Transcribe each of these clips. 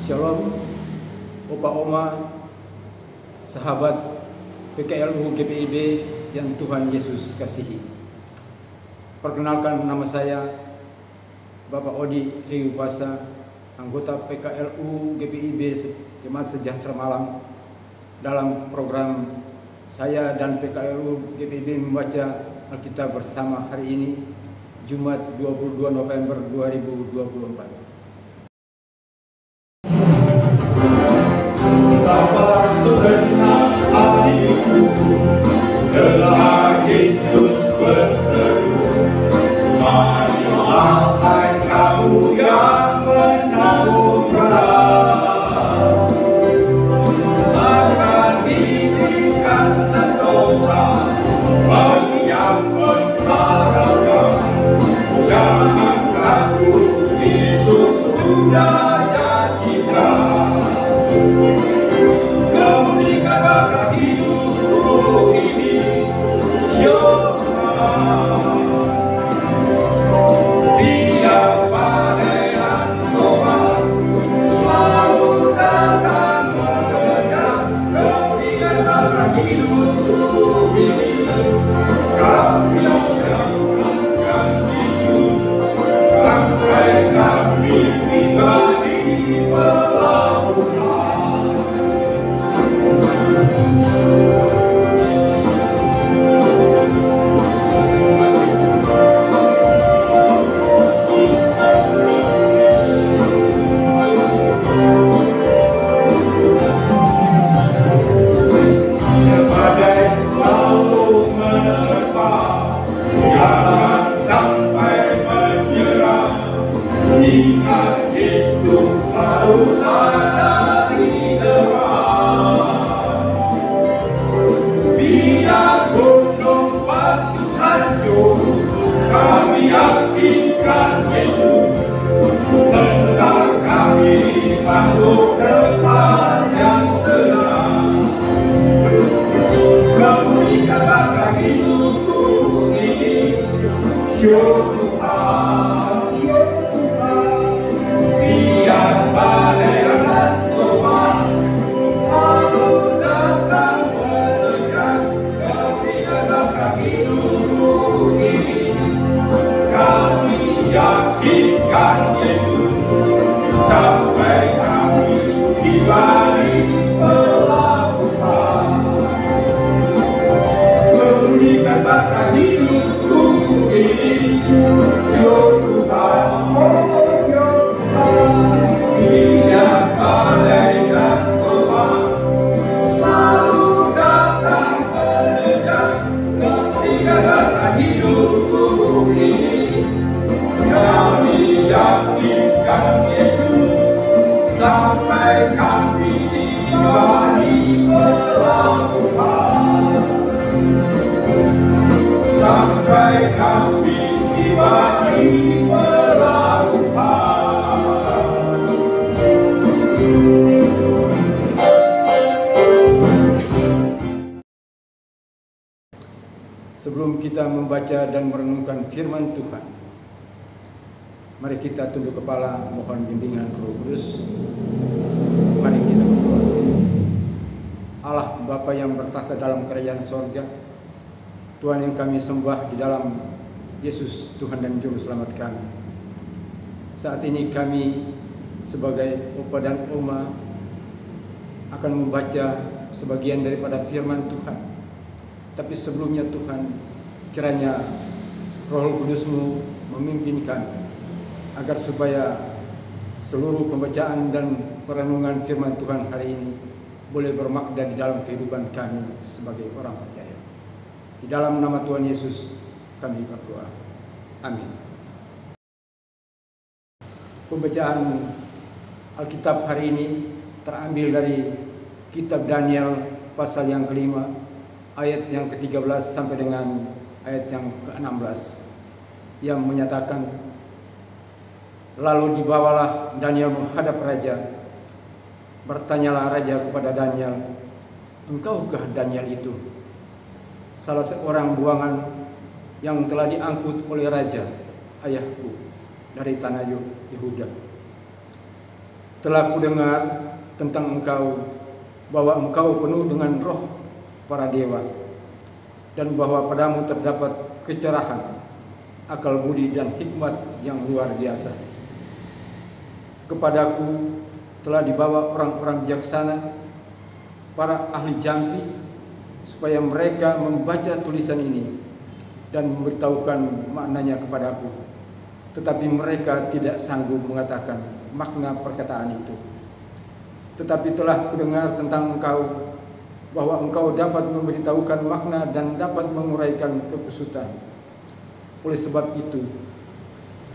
Shalom, Opa Oma, sahabat PKLU GPIB yang Tuhan Yesus kasihi. Perkenalkan, nama saya Bapak Odi Riupasa, anggota PKLU GPIB Jemaat Sejahtera Malang. Dalam program saya dan PKLU GPIB membaca Alkitab bersama hari ini, Jumat 22 November 2024. Betapa serentak hatiku telah Yesus berseru, marilah hai kamu yang menanggung berat, akan diberikan sentosa bagi yang mengharapkan. Jangan takut, Yesus sudah janjikan. Kemudian bakal hidupku ini syurga, biar pangeran Tuhan selalu datang mendengar. Kemudian bakal hidupku ini kami akan hidup sampai kami tiba di pelabuhan. Ingat Yesus selalu ada di depan. Biar gunung batu hancur, kami yakinkan Yesus. Bentar kami masuk tempat yang senang. Kemudian bakal hidupku ini syukur Tuhan. Biar pangeran Tuhan selalu datang mendengar. Kemudian bakal hidupku ini kami yakinkan Yesus sampai kami tiba di pelabuhan. Kemudian bakal hidupku ini syukur Tuhan. Biar pangeran Tuhan selalu datang mendengar. Ketika bakal hidupku ini kami yakinkan Yesus sampai kami tiba di pelabuhan. Sampai kami tiba di pelabuhan. Sebelum kita membaca dan merenungkan firman Tuhan, mari kita tunduk kepala mohon bimbingan Roh Kudus. Mari kita berdoa. Allah Bapa yang bertahta dalam kerajaan sorga, Tuhan yang kami sembah di dalam Yesus Tuhan dan Juru Selamat kami. Saat ini kami sebagai Opa dan Oma akan membaca sebagian daripada firman Tuhan. Tapi sebelumnya Tuhan, kiranya Roh Kudus-Mu memimpin kami, agar supaya seluruh pembacaan dan perenungan firman Tuhan hari ini boleh bermakna di dalam kehidupan kami sebagai orang percaya. Di dalam nama Tuhan Yesus kami berdoa. Amin. Pembacaan Alkitab hari ini terambil dari kitab Daniel pasal yang kelima, ayat yang ke-13 sampai dengan ayat yang ke-16, yang menyatakan, lalu dibawalah Daniel menghadap raja. Bertanyalah raja kepada Daniel, engkaukah Daniel itu? Salah seorang buangan yang telah diangkut oleh raja ayahku dari tanah Yehuda. Telah kudengar tentang engkau, bahwa engkau penuh dengan roh para dewa, dan bahwa padamu terdapat kecerahan, akal budi dan hikmat yang luar biasa. Kepadaku telah dibawa orang-orang bijaksana, para ahli jampi, supaya mereka membaca tulisan ini dan memberitahukan maknanya kepadaku. Tetapi mereka tidak sanggup mengatakan makna perkataan itu. Tetapi telah kudengar tentang engkau, bahwa engkau dapat memberitahukan makna dan dapat menguraikan kekusutan. Oleh sebab itu,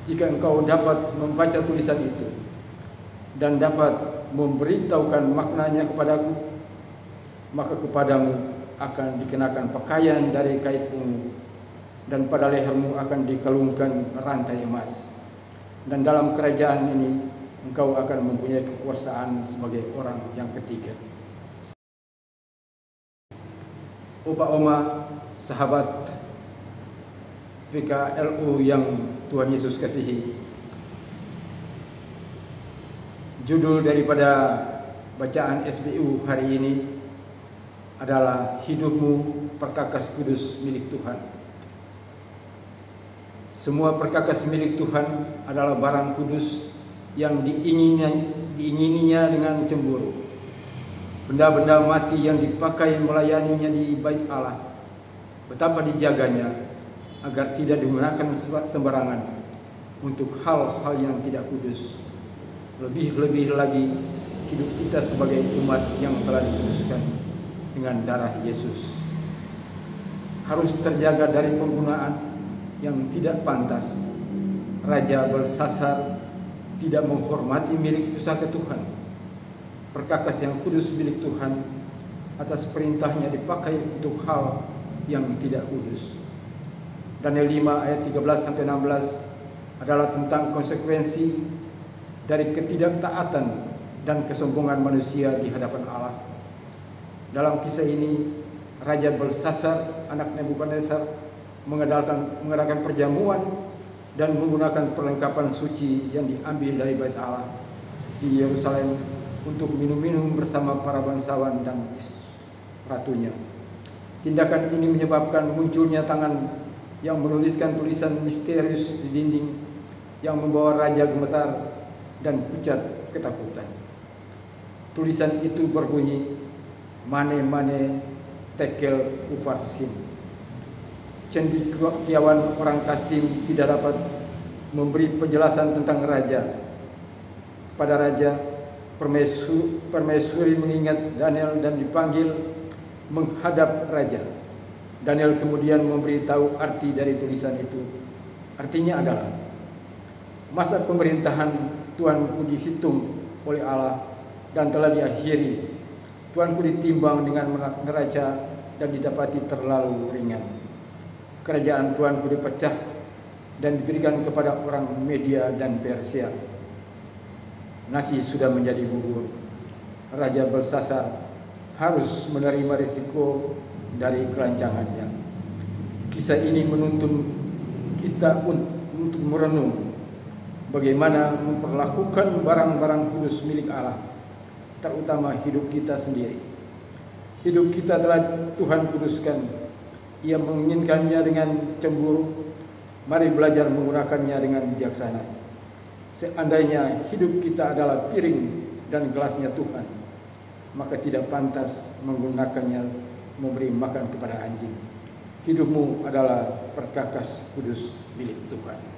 jika engkau dapat membaca tulisan itu dan dapat memberitahukan maknanya kepadaku, maka kepadamu akan dikenakan pakaian dari kain ungu, dan pada lehermu akan dikalungkan rantai emas. Dan dalam kerajaan ini engkau akan mempunyai kekuasaan sebagai orang yang ketiga. Opa Oma, sahabat PKLU yang Tuhan Yesus kasihi, judul daripada bacaan SBU hari ini adalah Hidupmu Perkakas Kudus Milik Tuhan. Semua perkakas milik Tuhan adalah barang kudus yang diingininya dengan cemburu. Benda-benda mati yang dipakai melayaninya di bait Allah, betapa dijaganya agar tidak digunakan sembarangan untuk hal-hal yang tidak kudus. Lebih-lebih lagi hidup kita sebagai umat yang telah dikuduskan dengan darah Yesus harus terjaga dari penggunaan yang tidak pantas. Raja Belsasar tidak menghormati milik pusaka Tuhan. Perkakas yang kudus milik Tuhan atas perintahnya dipakai untuk hal yang tidak kudus. Daniel 5 ayat 13-16 adalah tentang konsekuensi dari ketidaktaatan dan kesombongan manusia di hadapan Allah. Dalam kisah ini, Raja Belsasar, anak Nebukadnezar, mengadakan perjamuan dan menggunakan perlengkapan suci yang diambil dari bait Allah di Yerusalem untuk minum-minum bersama para bangsawan dan ratunya. Tindakan ini menyebabkan munculnya tangan yang menuliskan tulisan misterius di dinding yang membawa raja gemetar dan pucat ketakutan. Tulisan itu berbunyi, Mane Mane Tekel Ufarsin. Cendekiawan orang Kasdim tidak dapat memberi penjelasan tentang raja. Kepada raja, permaisuri mengingat Daniel dan dipanggil menghadap raja. Daniel kemudian memberitahu arti dari tulisan itu. Artinya adalah, masa pemerintahan Tuanku dihitung oleh Allah dan telah diakhiri. Tuanku ditimbang dengan neraca dan didapati terlalu ringan. Kerajaan Tuanku dipecah dan diberikan kepada orang Media dan Persia. Nasi sudah menjadi bubur. Raja Belsasar harus menerima risiko dari kelancangannya. Kisah ini menuntun kita untuk merenung bagaimana memperlakukan barang-barang kudus milik Allah, terutama hidup kita sendiri. Hidup kita telah Tuhan kuduskan. Ia menginginkannya dengan cemburu. Mari belajar menggunakannya dengan bijaksana. Seandainya hidup kita adalah piring dan gelasnya Tuhan, maka tidak pantas menggunakannya memberi makan kepada anjing. Hidupmu adalah perkakas kudus milik Tuhan.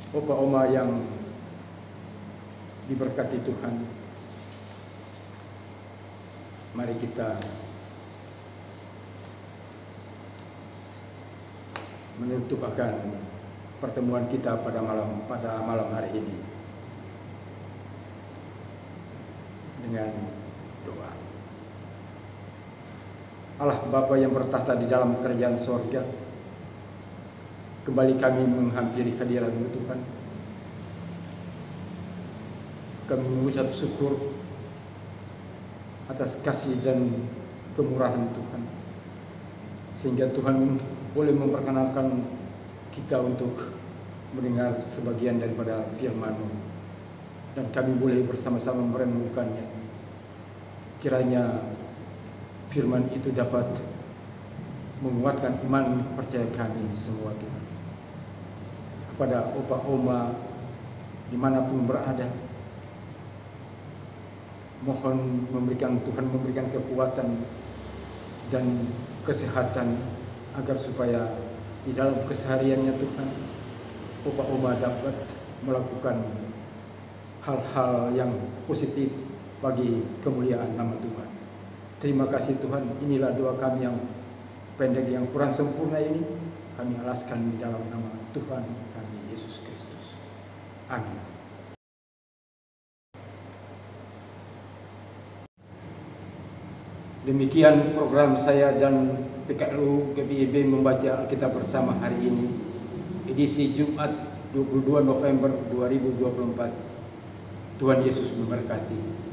opa oma yang diberkati Tuhan, mari kita menutup akan pertemuan kita pada malam hari ini dengan doa. Allah Bapa yang bertahta di dalam kerajaan sorga, kembali kami menghampiri hadirat-Mu Tuhan. Kami mengucap syukur atas kasih dan kemurahan Tuhan, sehingga Tuhan boleh memperkenalkan kita untuk mendengar sebagian daripada firman-Mu, dan kami boleh bersama-sama merenungkannya. Kiranya firman itu dapat menguatkan iman percaya kami semua Tuhan. Kepada opa oma dimanapun berada, mohon Tuhan memberikan kekuatan dan kesehatan, agar supaya di dalam kesehariannya Tuhan, opa oma dapat melakukan hal-hal yang positif bagi kemuliaan nama Tuhan. Terima kasih Tuhan, inilah doa kami yang pendek yang kurang sempurna ini, kami alaskan di dalam nama Tuhan kami Yesus Kristus. Amin. Demikian program saya dan PKLU GPIB membaca Alkitab bersama hari ini, edisi Jumat 22 November 2024. Tuhan Yesus memberkati.